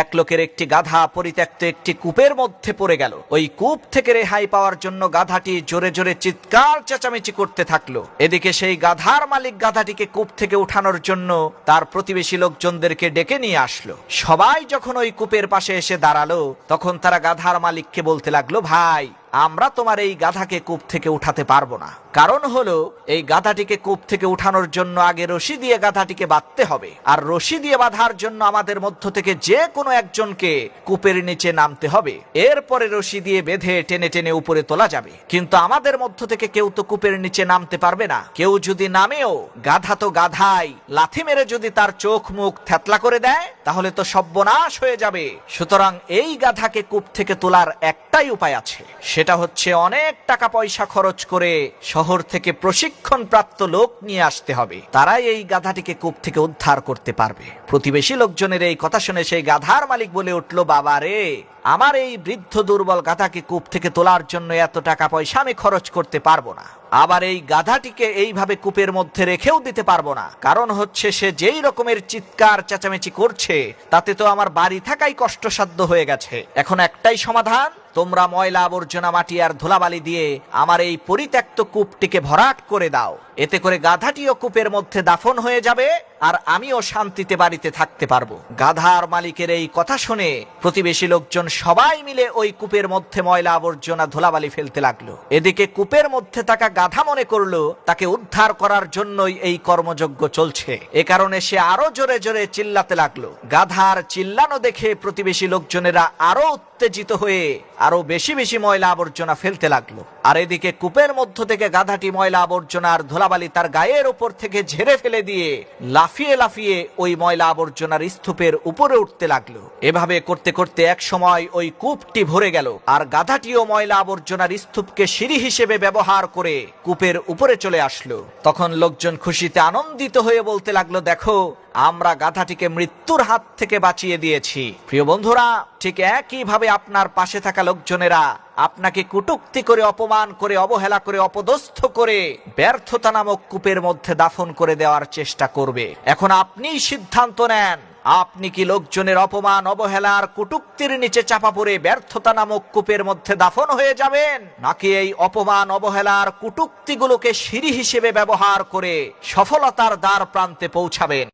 এক লোকের একটি গাধা পরিত্যক্ত একটি কূপের মধ্যে পড়ে গেল। ওই কূপ থেকে রেহাই পাওয়ার জন্য গাধাটি জোরে জোরে চিৎকার চেঁচামেচি করতে থাকলো। এদিকে সেই গাধার মালিক গাধাটিকে কূপ থেকে উঠানোর জন্য তার প্রতিবেশী লোকজনদেরকে ডেকে নিয়ে আসলো। সবাই যখন ওই কূপের পাশে এসে দাঁড়ালো, তখন তারা গাধার মালিককে বলতে লাগলো, ভাই, আমরা তোমার এই গাধাকে কূপ থেকে উঠাতে পারবো না। কারণ হলো, এই গাধাটিকে কূপ থেকে উঠানোর জন্য আগে রশি দিয়ে গাধাটিকে বাঁধতে হবে, আর রশি দিয়ে বাঁধার জন্য আমাদের মধ্য থেকে যে কোনো একজনকে কূপের নিচে নামতে হবে। এরপরে রশি দিয়ে বেঁধে টেনে টেনে উপরে তোলা যাবে। কিন্তু আমাদের মধ্য থেকে কেউ তো কূপের নিচে নামতে পারবে না। কেউ যদি নামেও, গাধা তো গাধাই, লাথি মেরে যদি তার চোখ মুখ থ্যাতলা করে দেয়, তাহলে তো সর্বনাশ হয়ে যাবে। সুতরাং এই গাধাকে কূপ থেকে তোলার একটাই উপায় আছে, সেটা হচ্ছে অনেক টাকা পয়সা খরচ করে শহর থেকে প্রশিক্ষণ প্রাপ্ত লোক নিয়ে আসতে হবে। তারাই এই গাধাটিকে কূপ থেকে উদ্ধার করতে পারবে। প্রতিবেশী লোকজনের এই কথা শুনে সেই গাধার মালিক বলে উঠল, বাবা রে, আমার এই বৃদ্ধ দুর্বল গাধাকে কূপ থেকে তোলার জন্য এত টাকা পয়সা আমি খরচ করতে পারবো না। আবার এই গাধাটিকে এইভাবে কূপের মধ্যে রেখেও দিতে পারবো না। কারণ হচ্ছে, সে যেই রকমের চিৎকার চেঁচামেচি করছে, তাতে তো আমার বাড়ি থাকাই কষ্টসাধ্য হয়ে গেছে। এখন একটাই সমাধান, তোমরা ময়লা আবর্জনা মাটি আর ধুলাবালি দিয়ে আমার এই পরিত্যক্ত কূপটিকে ভরাট করে দাও। এতে করে গাধাটিও কূপের মধ্যে দাফন হয়ে যাবে, আর আমিও শান্তিতে বাড়িতে থাকতে পারবো। গাধার মালিকের এই কথা শুনে প্রতিবেশী লোকজন সবাই মিলে ওই কূপের মধ্যে ময়লা আবর্জনা ধুলাবালি ফেলতে লাগলো। এদিকে কূপের মধ্যে থাকা গাধা মনে করলো তাকে উদ্ধার করার জন্যই এই কর্মযজ্ঞ চলছে। এ কারণে সে আরো জোরে জোরে চিল্লাতে লাগলো। গাধার চিল্লানো দেখে প্রতিবেশী লোকজনেরা আরো উত্তেজিত হয়ে আরো বেশি বেশি ময়লা আবর্জনা ফেলতে লাগলো। আর এদিকে কূপের মধ্য থেকে গাধাটি ময়লা আবর্জনার ধুলাবালি তার গায়ের উপর থেকে ঝেড়ে ফেলে দিয়ে লাফিয়ে লাফিয়ে ওই ময়লা আবর্জনার স্তূপের উপরে উঠতে লাগলো। এভাবে করতে করতে এক সময় ওই কূপটি ভরে গেল, আর গাধাটিও ময়লা আবর্জনার স্তূপকে সিঁড়ি হিসেবে ব্যবহার করে কূপের উপরে চলে আসলো। তখন লোকজন খুশিতে আনন্দিত হয়ে বলতে লাগলো, দেখো, আমরা গাধাটিকে মৃত্যুর হাত থেকে বাঁচিয়ে দিয়েছি। প্রিয় বন্ধুরা, ঠিক একইভাবে আপনার পাশে থাকা লোকজনেরা আপনাকে কটূক্তি করে, অপমান করে, অবহেলা করে, অপদস্থ করে ব্যর্থতা নামক কূপের মধ্যে দাফন করে দেওয়ার চেষ্টা করবে। এখন আপনিই সিদ্ধান্ত নেন, আপনি কি লোকজনের অপমান, অবহেলার, কটূক্তির নিচে চাপা পড়ে ব্যর্থতা নামক কূপের মধ্যে দাফন হয়ে যাবেন, নাকি এই অপমান, অবহেলার, কটূক্তিগুলোকে সিঁড়ি হিসেবে ব্যবহার করে সফলতার দ্বার প্রান্তে পৌঁছাবেন?